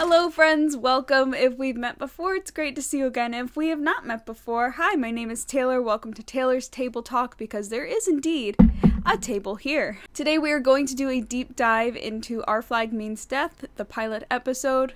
Hello friends, welcome. If we've met before, it's great to see you again. If we have not met before, hi, my name is Taylor. Welcome to Taylor's Table Talk, because there is indeed a table here. Today we are going to do a deep dive into Our Flag Means Death, the pilot episode,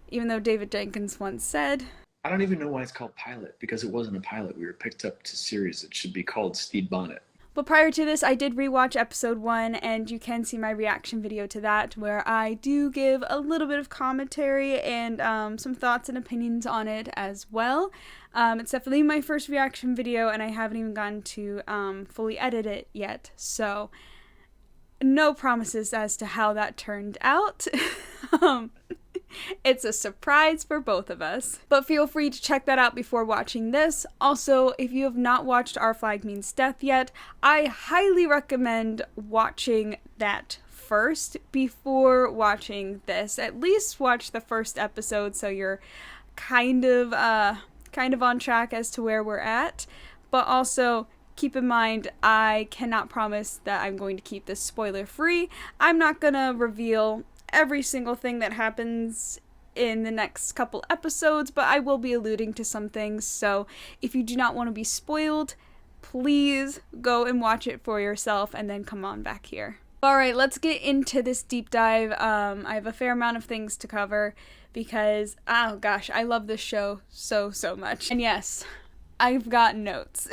even though David Jenkins once said, I don't even know why it's called pilot, because it wasn't a pilot. We were picked up to series. It should be called Stede Bonnet. But prior to this, I did rewatch episode 1, and you can see my reaction video to that, where I do give a little bit of commentary and some thoughts and opinions on it as well. It's definitely my first reaction video, and I haven't even gotten to fully edit it yet, so no promises as to how that turned out. It's a surprise for both of us. But feel free to check that out before watching this. Also, if you have not watched Our Flag Means Death yet, I highly recommend watching that first before watching this. At least watch the first episode so you're kind of on track as to where we're at. But also, keep in mind, I cannot promise that I'm going to keep this spoiler free. I'm not gonna reveal every single thing that happens in the next couple episodes, but I will be alluding to some things, so if you do not want to be spoiled, please go and watch it for yourself and then come on back here. Alright, let's get into this deep dive. I have a fair amount of things to cover because, oh gosh, I love this show so much. And yes, I've got notes.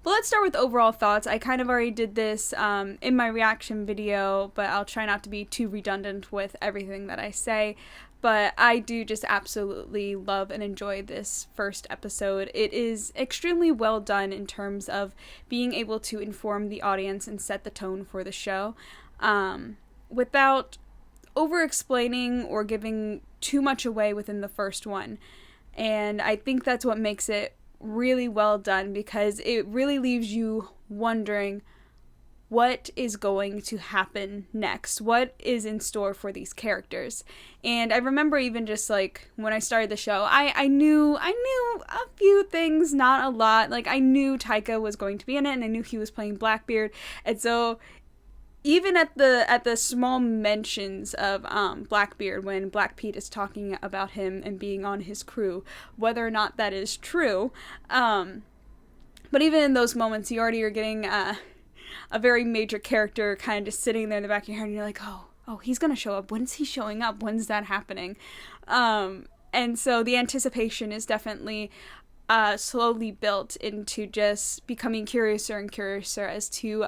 But let's start with overall thoughts. I kind of already did this in my reaction video, but I'll try not to be too redundant with everything that I say. But I do just absolutely love and enjoy this first episode. It is extremely well done in terms of being able to inform the audience and set the tone for the show without over-explaining or giving too much away within the first one. And I think that's what makes it really well done, because it really leaves you wondering what is going to happen next, what is in store for these characters. And I remember even just like when I started the show, I knew a few things, not a lot. Like I knew Taika was going to be in it, and I knew he was playing Blackbeard, and so even at the small mentions of Blackbeard, when Black Pete is talking about him and being on his crew, whether or not that is true, but even in those moments, you already are getting a very major character kind of just sitting there in the back of your head, and you're like, oh, he's gonna show up. When's he showing up? When's that happening? And so the anticipation is definitely slowly built into just becoming curiouser and curiouser as to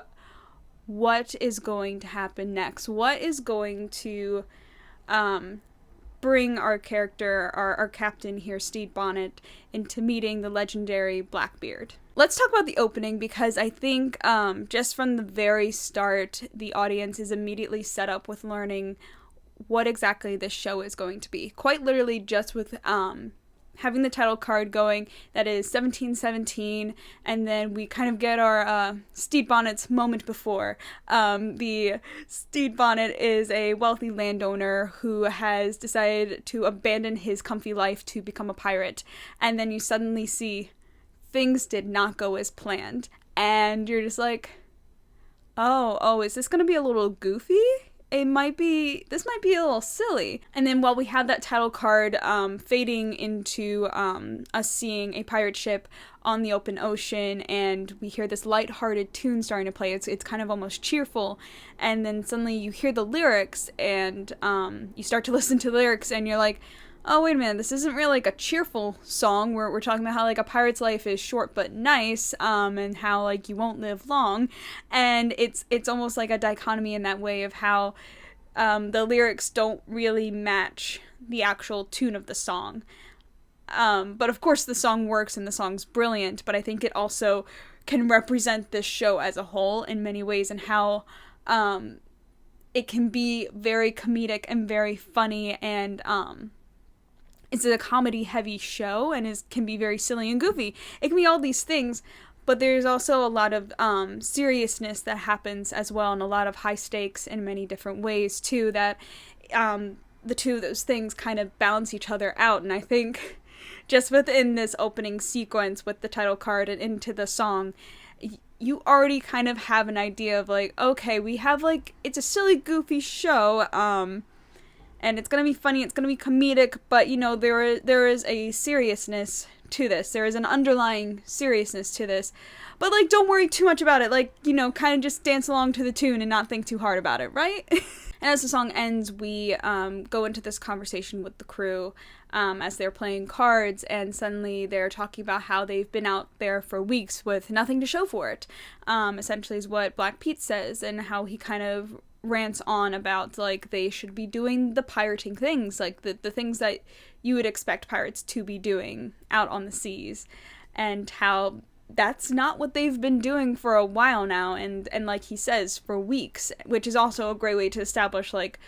what is going to happen next, what is going to bring our character, our captain here, Stede Bonnet, into meeting the legendary Blackbeard. Let's talk about the opening, because I think just from the very start, the audience is immediately set up with learning what exactly this show is going to be. Quite literally just with having the title card going, that is 1717, and then we kind of get our Stede Bonnet's moment before. The Stede Bonnet is a wealthy landowner who has decided to abandon his comfy life to become a pirate, and then you suddenly see things did not go as planned, and you're just like, oh, is this gonna be a little goofy? This might be a little silly. And then while we have that title card fading into us seeing a pirate ship on the open ocean, and we hear this lighthearted tune starting to play, it's kind of almost cheerful, and then suddenly you hear the lyrics, and you start to listen to the lyrics, and you're like, oh, wait a minute, this isn't really like a cheerful song. We're talking about how like a pirate's life is short but nice, and how like you won't live long, and it's almost like a dichotomy in that way of how the lyrics don't really match the actual tune of the song. But of course the song works and the song's brilliant, but I think it also can represent this show as a whole in many ways, and how it can be very comedic and very funny, and it's a comedy-heavy show, and can be very silly and goofy. It can be all these things, but there's also a lot of seriousness that happens as well, and a lot of high stakes in many different ways, too, that the two of those things kind of balance each other out. And I think just within this opening sequence with the title card and into the song, you already kind of have an idea of, like, okay, we have, like, it's a silly, goofy show, and it's gonna be funny, it's gonna be comedic, but you know, there is a seriousness to this. There is an underlying seriousness to this. But, like, don't worry too much about it. Like, you know, kind of just dance along to the tune and not think too hard about it, right? And as the song ends, we go into this conversation with the crew as they're playing cards, and suddenly they're talking about how they've been out there for weeks with nothing to show for it. Essentially is what Black Pete says, and how he kind of rants on about, like, they should be doing the pirating things, like the things that you would expect pirates to be doing out on the seas, and how that's not what they've been doing for a while now, and like he says, for weeks, which is also a great way to establish, like,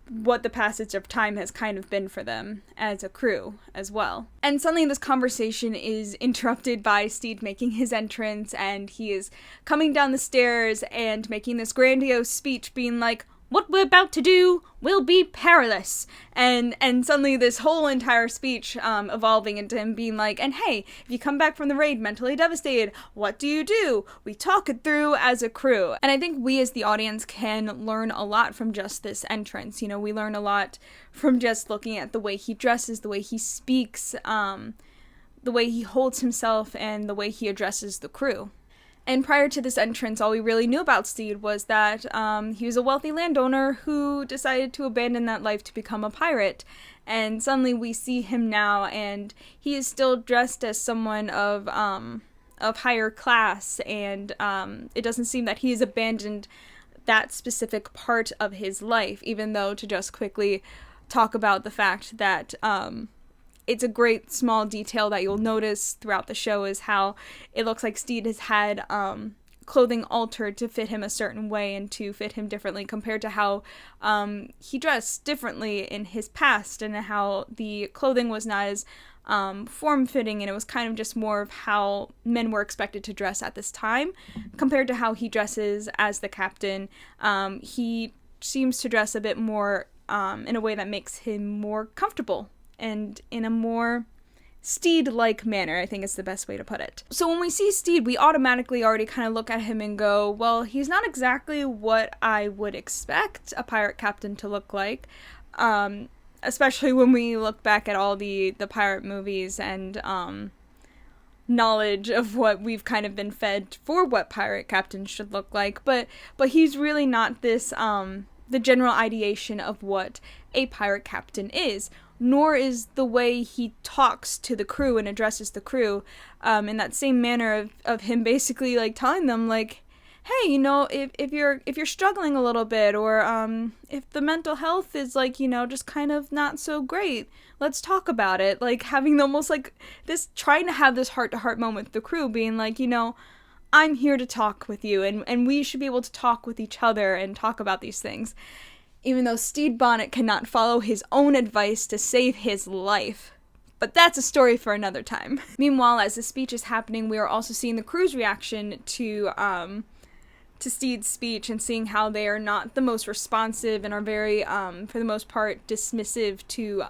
what the passage of time has kind of been for them as a crew as well. And suddenly this conversation is interrupted by Steed making his entrance, and he is coming down the stairs and making this grandiose speech being like, "What we're about to do will be perilous." And suddenly this whole entire speech evolving into him being like, and hey, if you come back from the raid mentally devastated, what do? We talk it through as a crew. And I think we as the audience can learn a lot from just this entrance. You know, we learn a lot from just looking at the way he dresses, the way he speaks, the way he holds himself, and the way he addresses the crew. And prior to this entrance, all we really knew about Steed was that he was a wealthy landowner who decided to abandon that life to become a pirate. And suddenly we see him now, and he is still dressed as someone of higher class, and it doesn't seem that he has abandoned that specific part of his life, even though, to just quickly talk about the fact that it's a great small detail that you'll notice throughout the show is how it looks like Steed has had clothing altered to fit him a certain way and to fit him differently compared to how he dressed differently in his past, and how the clothing was not as form-fitting, and it was kind of just more of how men were expected to dress at this time compared to how he dresses as the captain. He seems to dress a bit more in a way that makes him more comfortable, and in a more Steed-like manner, I think is the best way to put it. So when we see Steed, we automatically already kind of look at him and go, well, he's not exactly what I would expect a pirate captain to look like, especially when we look back at all the pirate movies and knowledge of what we've kind of been fed for what pirate captains should look like, but he's really not this, the general ideation of what a pirate captain is, nor is the way he talks to the crew and addresses the crew, in that same manner of him basically, like, telling them, like, hey, you know, if you're struggling a little bit, or if the mental health is, like, you know, just kind of not so great, let's talk about it. Like, having almost like this, trying to have this heart-to-heart moment with the crew, being like, you know, I'm here to talk with you, and we should be able to talk with each other and talk about these things. Even though Steed Bonnet cannot follow his own advice to save his life. But that's a story for another time. Meanwhile, as the speech is happening, we are also seeing the crew's reaction to Steed's speech, and seeing how they are not the most responsive and are very, for the most part, dismissive to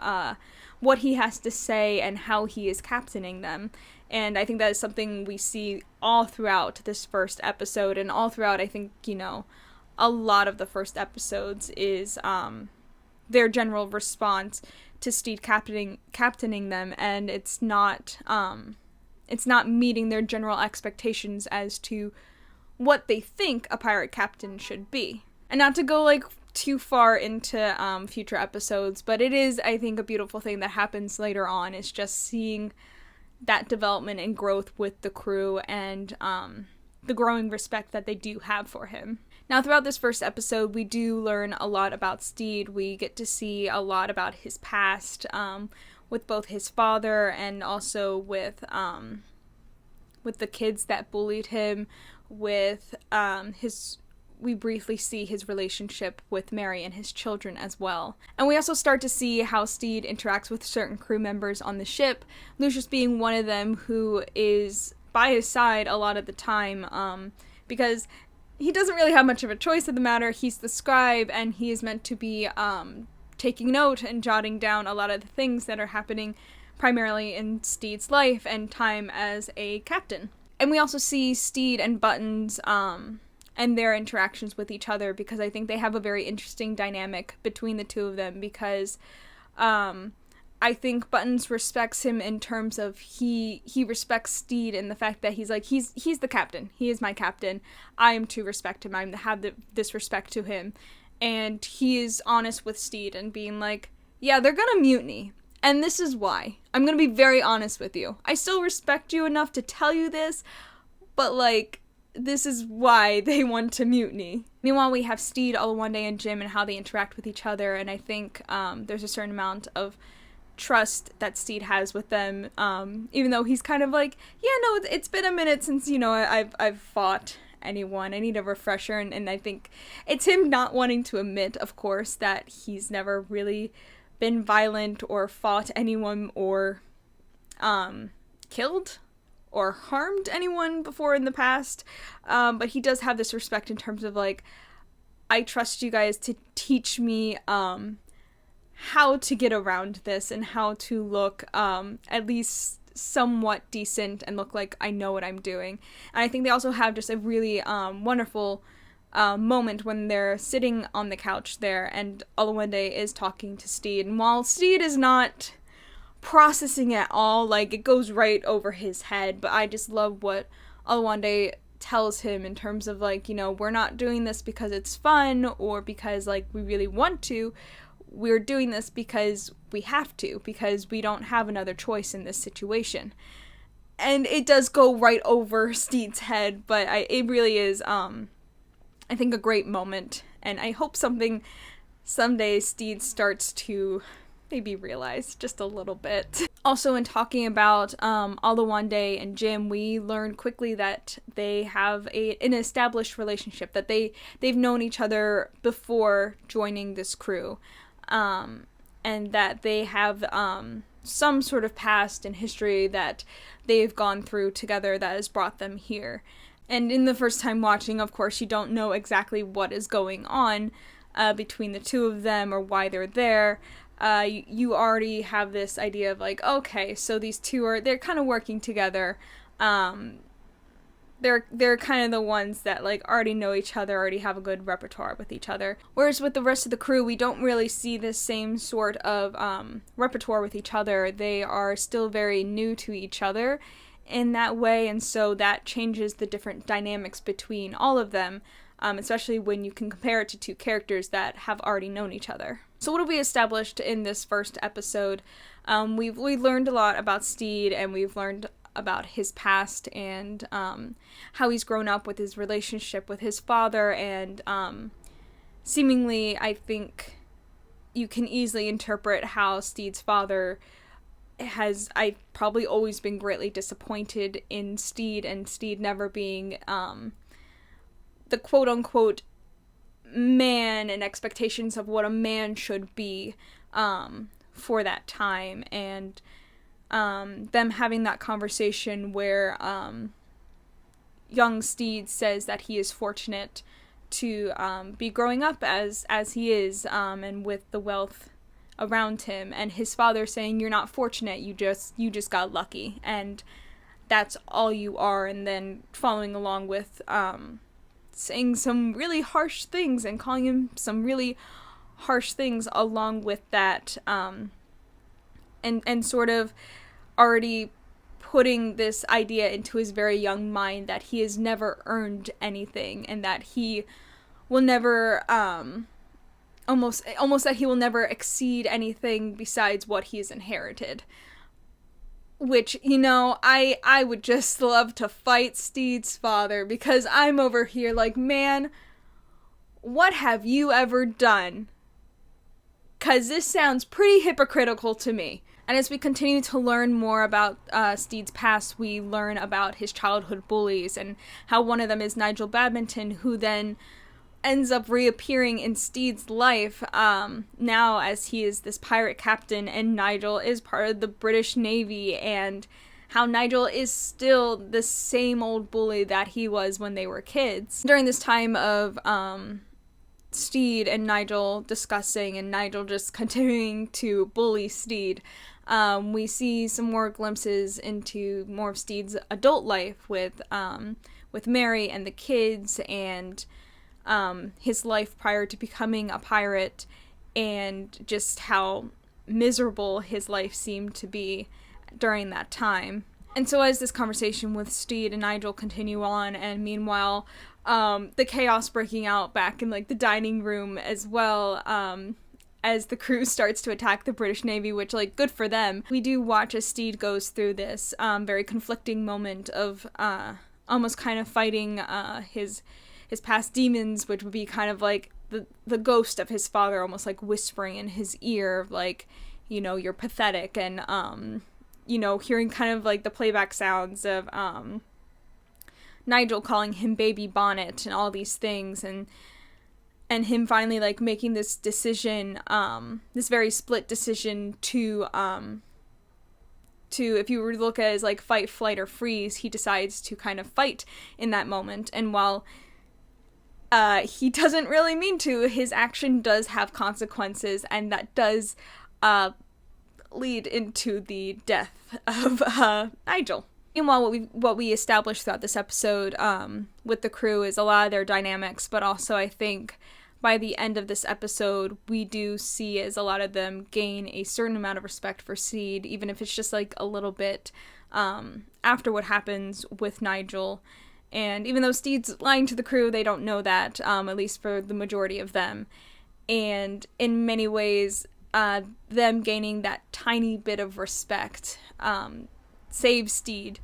what he has to say and how he is captaining them. And I think that is something we see all throughout this first episode, and all throughout, I think, you know, a lot of the first episodes is their general response to Steed captaining them, and it's not meeting their general expectations as to what they think a pirate captain should be. And not to go, like, too far into future episodes, but it is, I think, a beautiful thing that happens later on, is just seeing that development and growth with the crew, and the growing respect that they do have for him. Now, throughout this first episode, we do learn a lot about Steed. We get to see a lot about his past, with both his father and also with the kids that bullied him, with we briefly see his relationship with Mary and his children as well. And we also start to see how Steed interacts with certain crew members on the ship, Lucius being one of them, who is by his side a lot of the time, because he doesn't really have much of a choice in the matter. He's the scribe, and he is meant to be taking note and jotting down a lot of the things that are happening primarily in Steed's life and time as a captain. And we also see Steed and Buttons and their interactions with each other, because I think they have a very interesting dynamic between the two of them, because I think Buttons respects him in terms of he respects Steed in the fact that he's like, he's the captain. He is my captain. I am to respect him. I'm to have this respect to him. And he is honest with Steed and being like, yeah, they're gonna mutiny. And this is why. I'm gonna be very honest with you. I still respect you enough to tell you this, but like, this is why they want to mutiny. Meanwhile, we have Steed, Oluwande, and Jim and how they interact with each other, and I think there's a certain amount of trust that Steed has with them, even though he's kind of like, yeah, no, it's been a minute since, you know, I've fought anyone. I need a refresher, and I think it's him not wanting to admit, of course, that he's never really been violent or fought anyone or killed or harmed anyone before in the past, but he does have this respect in terms of like, I trust you guys to teach me how to get around this and how to look at least somewhat decent and look like I know what I'm doing. And I think they also have just a really wonderful moment when they're sitting on the couch there and Oluwande is talking to Steed, and while Steed is not processing at all, like, it goes right over his head, but I just love what Oluwande tells him in terms of like, you know, we're not doing this because it's fun or because like we really want to. We're doing this because we have to, because we don't have another choice in this situation. And it does go right over Steed's head, but it really is, I think, a great moment. And I hope someday Steed starts to maybe realize just a little bit. Also, in talking about Oluwande and Jim, we learn quickly that they have an established relationship, that they've known each other before joining this crew. And that they have some sort of past and history that they've gone through together that has brought them here. And in the first time watching, of course, you don't know exactly what is going on between the two of them or why they're there. You already have this idea of like, okay, so these two they're kind of working together. They're kind of the ones that like already know each other, already have a good repertoire with each other. Whereas with the rest of the crew, we don't really see this same sort of repertoire with each other. They are still very new to each other in that way, and so that changes the different dynamics between all of them, especially when you can compare it to two characters that have already known each other. So what have we established in this first episode? We learned a lot about Steed, and we've learned about his past and how he's grown up with his relationship with his father, and seemingly I think you can easily interpret how Steed's father has probably always been greatly disappointed in Steed, and Steed never being the quote-unquote man and expectations of what a man should be for that time, and them having that conversation where young Steed says that he is fortunate to be growing up as he is, and with the wealth around him, and his father saying, you're not fortunate, you just got lucky, and that's all you are, and then following along with saying some really harsh things and calling him some really harsh things along with that, and sort of already putting this idea into his very young mind that he has never earned anything, and that he will never almost that he will never exceed anything besides what he's inherited. Which, you know, I would just love to fight Steed's father, because I'm over here like, man, what have you ever done? 'Cause this sounds pretty hypocritical to me. And as we continue to learn more about Steed's past, we learn about his childhood bullies, and how one of them is Nigel Badminton, who then ends up reappearing in Steed's life now as he is this pirate captain, and Nigel is part of the British Navy, and how Nigel is still the same old bully that he was when they were kids. During this time of Steed and Nigel discussing, and Nigel just continuing to bully Steed, we see some more glimpses into more of Steed's adult life with with Mary and the kids, and his life prior to becoming a pirate, and just how miserable his life seemed to be during that time. And so as this conversation with Steed and Nigel continue on, and meanwhile, the chaos breaking out back in, like, the dining room as well, as the crew starts to attack the British Navy, which, like, good for them. We do watch as Steed goes through this very conflicting moment of almost kind of fighting his past demons, which would be kind of like the ghost of his father almost, like, whispering in his ear, like, you know, you're pathetic, and you know, hearing kind of like the playback sounds of Nigel calling him Baby Bonnet and all these things, and him finally, like, making this decision, this very split decision to, if you were to look at it as, like, fight, flight, or freeze, he decides to kind of fight in that moment. And while he doesn't really mean to, his action does have consequences, and that does lead into the death of Nigel. Meanwhile, what we established throughout this episode with the crew is a lot of their dynamics, but also I think by the end of this episode, we do see as a lot of them gain a certain amount of respect for Steed, even if it's just, like, a little bit after what happens with Nigel. And even though Steed's lying to the crew, they don't know that, at least for the majority of them. And in many ways, them gaining that tiny bit of respect saves Steed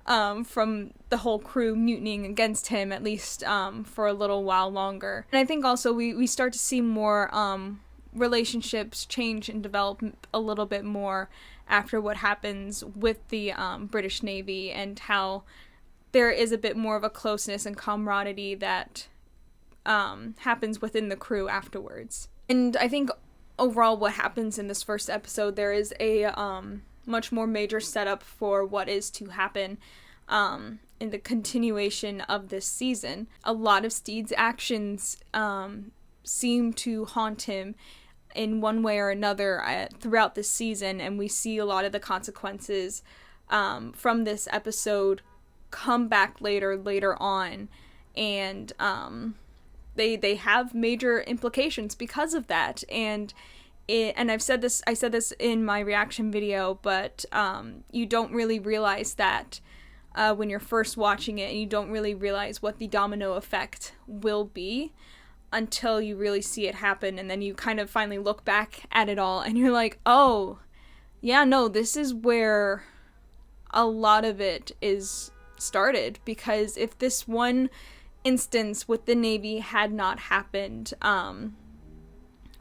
from the whole crew mutinying against him, at least for a little while longer. And I think also we start to see more relationships change and develop a little bit more after what happens with the British Navy, and how there is a bit more of a closeness and camaraderie that happens within the crew afterwards. And I think overall what happens in this first episode, there is a much more major setup for what is to happen in the continuation of this season. A lot of Steed's actions seem to haunt him in one way or another throughout this season, and we see a lot of the consequences from this episode come back later on, and they have major implications because of that. And I said this in my reaction video, but you don't really realize that when you're first watching it, and you don't really realize what the domino effect will be until you really see it happen, and then you kind of finally look back at it all, and you're like, oh, yeah, no, this is where a lot of it is started. Because if this one instance with the Navy had not happened,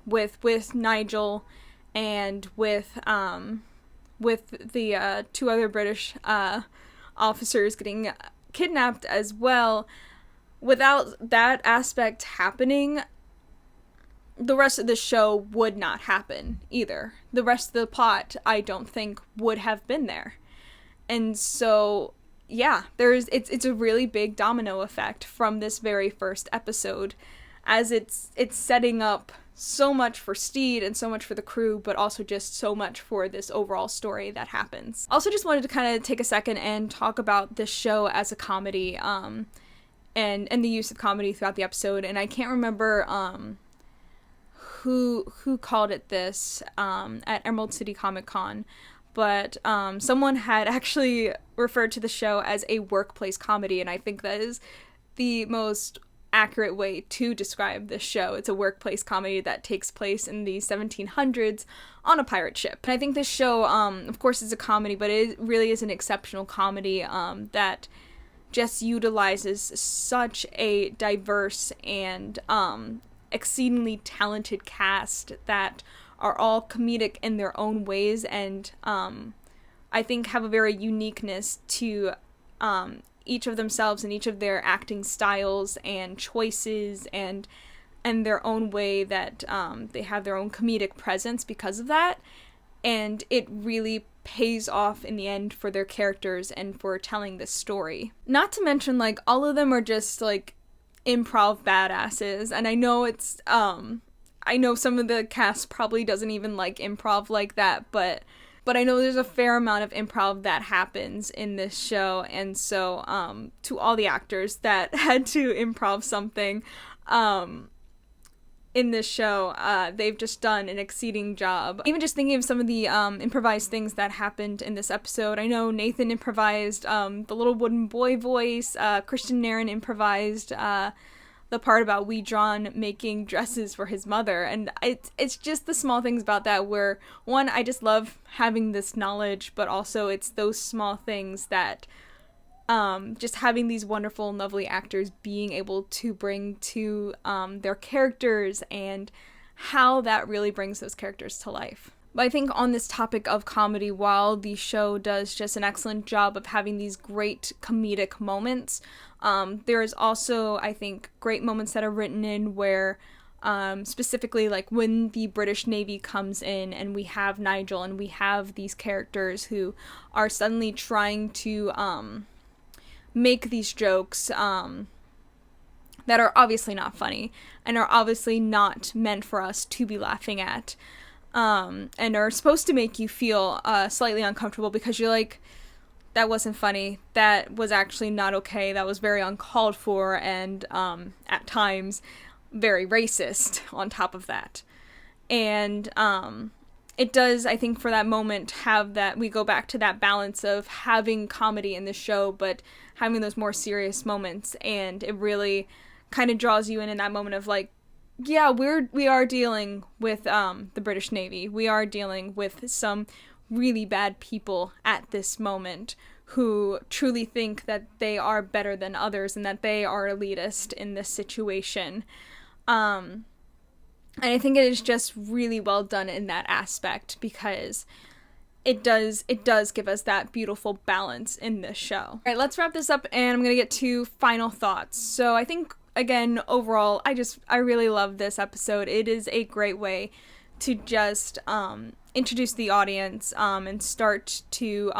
with Nigel and with the two other British officers getting kidnapped as well, without that aspect happening, the rest of the show would not happen either. The rest of the plot, I don't think, would have been there. And so, yeah, it's a really big domino effect from this very first episode, as it's setting up so much for Steed and so much for the crew, but also just so much for this overall story that happens. Also just wanted to kind of take a second and talk about this show as a comedy, and the use of comedy throughout the episode. And I can't remember who called it this at Emerald City Comic Con, but someone had actually referred to the show as a workplace comedy, and I think that is the most accurate way to describe this show. It's a workplace comedy that takes place in the 1700s on a pirate ship. And I think this show, of course, is a comedy, but it really is an exceptional comedy that just utilizes such a diverse and exceedingly talented cast that are all comedic in their own ways, and I think have a very uniqueness to each of themselves and each of their acting styles and choices, and their own way that they have their own comedic presence because of that. And it really pays off in the end for their characters and for telling this story. Not to mention, like, all of them are just, like, improv badasses, and I know it's I know some of the cast probably doesn't even like improv like that, but but I know there's a fair amount of improv that happens in this show, and so to all the actors that had to improv something in this show, they've just done an exceeding job. Even just thinking of some of the improvised things that happened in this episode, I know Nathan improvised the little wooden boy voice, Christian Nairn improvised the part about Wee John making dresses for his mother, and it's just the small things about that where, one, I just love having this knowledge, but also it's those small things that just having these wonderful and lovely actors being able to bring to their characters and how that really brings those characters to life. But I think on this topic of comedy, while the show does just an excellent job of having these great comedic moments, there is also, I think, great moments that are written in where specifically like when the British Navy comes in and we have Nigel and we have these characters who are suddenly trying to make these jokes that are obviously not funny and are obviously not meant for us to be laughing at, and are supposed to make you feel slightly uncomfortable because you're like, that wasn't funny, that was actually not okay, that was very uncalled for, and at times very racist on top of that. And it does, I think, for that moment have that, we go back to that balance of having comedy in the show but having those more serious moments, and it really kind of draws you in that moment of like, yeah, we are dealing with the British Navy. We are dealing with some really bad people at this moment who truly think that they are better than others and that they are elitist in this situation. And I think it is just really well done in that aspect because it does give us that beautiful balance in this show. All right, let's wrap this up, and I'm going to get to final thoughts. So I think, again, overall, I really love this episode. It is a great way to just introduce the audience and start to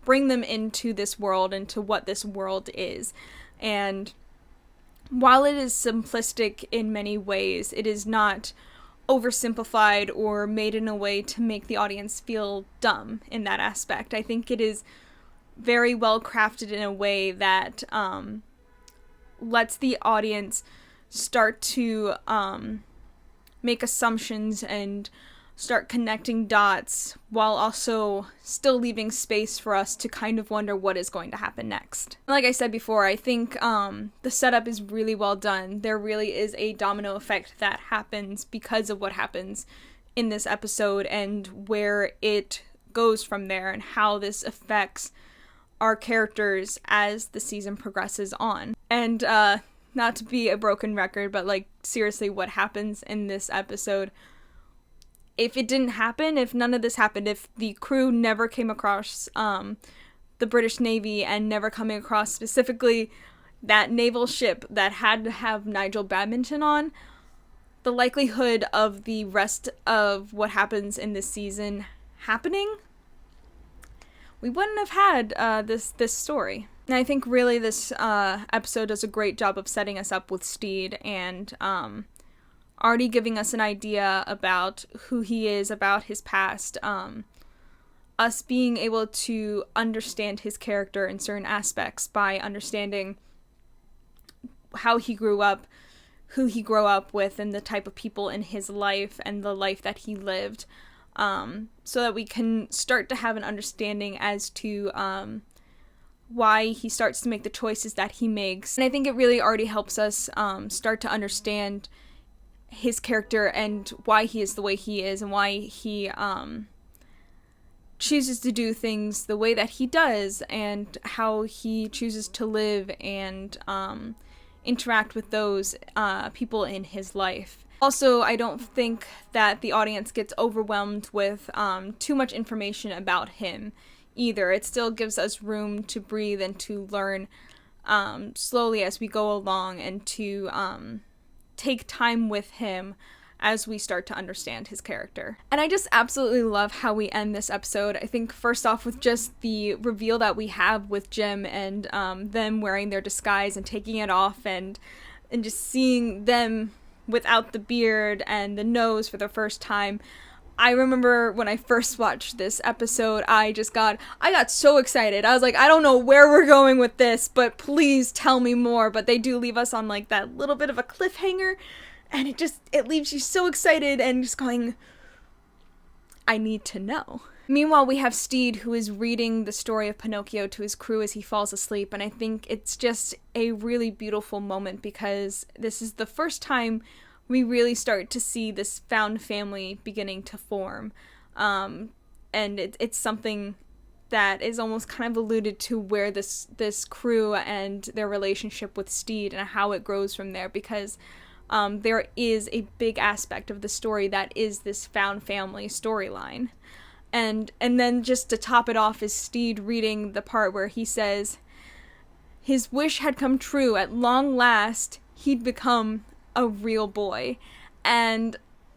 bring them into this world, into what this world is. And while it is simplistic in many ways, it is not oversimplified or made in a way to make the audience feel dumb in that aspect. I think it is very well crafted in a way that lets the audience start to make assumptions and start connecting dots while also still leaving space for us to kind of wonder what is going to happen next. Like I said before, I think the setup is really well done. There really is a domino effect that happens because of what happens in this episode and where it goes from there and how this affects our characters as the season progresses on. And not to be a broken record, but like seriously, what happens in this episode, if it didn't happen, if none of this happened, if the crew never came across the British Navy and never coming across specifically that naval ship that had to have Nigel Badminton on, the likelihood of the rest of what happens in this season happening, we wouldn't have had this story. And I think really this episode does a great job of setting us up with Steed and already giving us an idea about who he is, about his past, us being able to understand his character in certain aspects by understanding how he grew up, who he grew up with, and the type of people in his life and the life that he lived, so that we can start to have an understanding as to why he starts to make the choices that he makes. And I think it really already helps us start to understand his character and why he is the way he is and why he chooses to do things the way that he does and how he chooses to live and interact with those people in his life. Also, I don't think that the audience gets overwhelmed with too much information about him either. It still gives us room to breathe and to learn slowly as we go along and to take time with him as we start to understand his character. And I just absolutely love how we end this episode. I think first off with just the reveal that we have with Jim and them wearing their disguise and taking it off and just seeing them without the beard and the nose for the first time. I remember when I first watched this episode, I got so excited. I was like, I don't know where we're going with this, but please tell me more. But they do leave us on like that little bit of a cliffhanger, and it leaves you so excited and just going, I need to know. Meanwhile, we have Steed, who is reading the story of Pinocchio to his crew as he falls asleep, and I think it's just a really beautiful moment because this is the first time we really start to see this found family beginning to form. And it's something that is almost kind of alluded to where this crew and their relationship with Steed and how it grows from there, because there is a big aspect of the story that is this found family storyline. And then just to top it off is Steed reading the part where he says his wish had come true. At long last, he'd become a real boy. And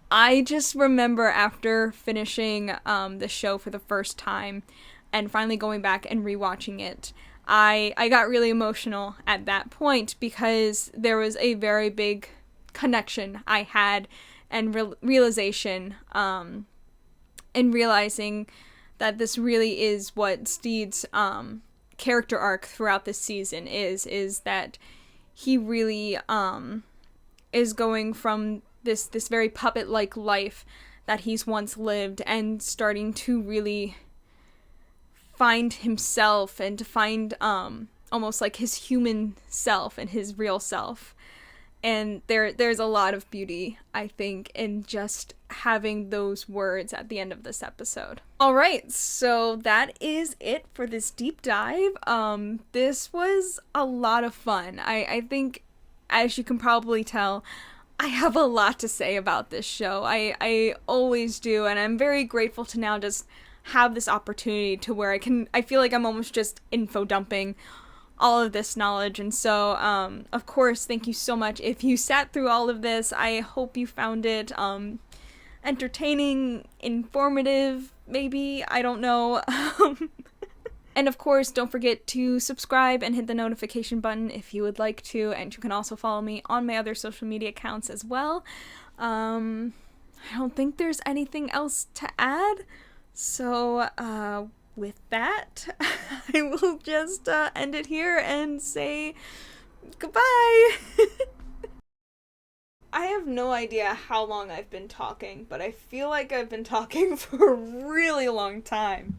I just remember after finishing the show for the first time and finally going back and rewatching it, I got really emotional at that point because there was a very big connection I had and realization and realizing that this really is what Steed's character arc throughout this season is that he really is going from this very puppet-like life that he's once lived and starting to really find himself and to find almost like his human self and his real self. And there's a lot of beauty, I think, in just having those words at the end of this episode. All right, so that is it for this deep dive. This was a lot of fun. I think, as you can probably tell, I have a lot to say about this show. I always do, and I'm very grateful to now just have this opportunity to where I feel like I'm almost just info dumping all of this knowledge. And so, of course, thank you so much. If you sat through all of this, I hope you found it entertaining, informative, maybe, I don't know. And of course, don't forget to subscribe and hit the notification button if you would like to, and you can also follow me on my other social media accounts as well. I don't think there's anything else to add, so with that, I will just end it here and say goodbye. I have no idea how long I've been talking, but I feel like I've been talking for a really long time.